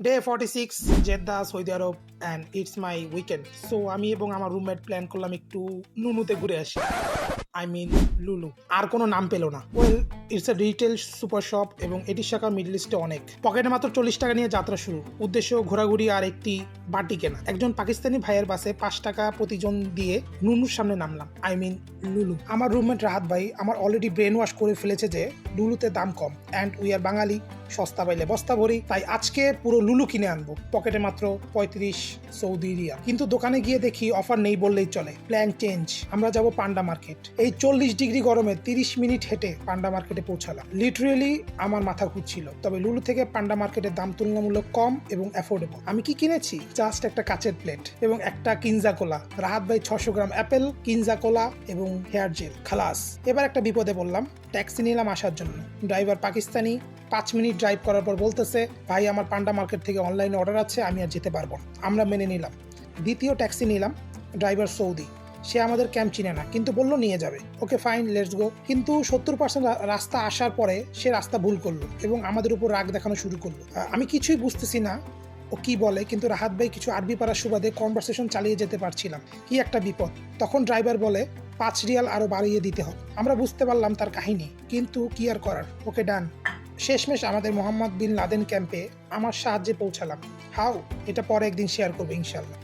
Day 46 Jeddah Saudi Arab and it's my weekend. So আমি এবং আমার রুমমেট প্ল্যান করলাম একটু নুনুতে ঘুরে আসি। আই মিন লুলু। আর কোনো নাম পেলো না। Well, it's a retail super shop এবং এটির শাখা মিডল ইস্টে অনেক। পকেটে মাত্র 40 টাকা নিয়ে যাত্রা শুরু। উদ্দেশ্য ঘোরাঘুরি আর একটি বাটি কেনা। একজন পাকিস্তানি ভাইয়ের বাসে 5 টাকা প্রতিজন দিয়ে নুনুর সামনে নামলাম। আই মিন লুলু। আমার রুমমেট রাহাত ভাই আমার অলরেডি ব্রেন ওয়াশ করে ফেলেছে যে লুলুতে দাম কম অ্যান্ড উই আর বাঙালি, সস্তা পাইলে বস্তা ভরি। তাই আজকে পুরো লুলু কিনে আনবো। পকেটে মাত্র 35 সৌদি রিয়াল। কিন্তু দোকানে গিয়ে দেখি অফার নেই বললেই চলে। Plan change. আমরা যাব পান্ডা মার্কেট। এই 40 ডিগ্রি গরমে 30 মিনিট হেঁটে পান্ডা মার্কেটে পৌঁছালাম। লিটারেলি আমার মাথা ঘুরছিল। তবে লুলু থেকে পান্ডা মার্কেটের দাম তুলনামূলক কম এবং অ্যাফোর্ডেবল। আমি কি কিনেছি? জাস্ট একটা কাচের প্লেট এবং একটা কিনজা কোলা। রাহাত ভাই 600 গ্রাম অ্যাপেল, কিনজা কোলা এবং হেয়ার জেল। খালাস। এবার একটা বিপদে বললাম। ট্যাক্সি নিলাম আসার জন্য। ড্রাইভার পাকিস্তানি। 5 মিনিট ড্রাইভ করার পর বলতেছে, ভাই আমার পান্ডা মার্কেট থেকে অনলাইনে অর্ডার আছে, আমি আর যেতে পারবো না। আমরা মেনে নিলাম। দ্বিতীয় ট্যাক্সি নিলাম। Driver Saudi. সে আমাদের ক্যাম্প চিনে না, কিন্তু বললো নিয়ে যাবে। Okay fine, let's go. কিন্তু 70% রাস্তা আসার পরে সে রাস্তা ভুল করলো এবং আমাদের উপর রাগ দেখানো শুরু করলো। আমি কিছুই বুঝতেছি না ও কি বলে, কিন্তু রাহাত ভাই কিছু আরবি পাড়ার সুবাদে কনভারসেশন চালিয়ে যেতে পারছিলাম। কি একটা বিপদ। তখন ড্রাইভার বলে 5 রিয়াল আরো বাড়িয়ে দিতে হবে। আমরা বুঝতে পারলাম তার কাহিনী, কিন্তু কি আর করার। ওকে ডান। শেষমেশ আমাদের মোহাম্মদ বিন লাদেন ক্যাম্পে আমার সাহায্যে পৌঁছালাম। হাউ, এটা পরে একদিন শেয়ার করবো ইনশাল্লাহ।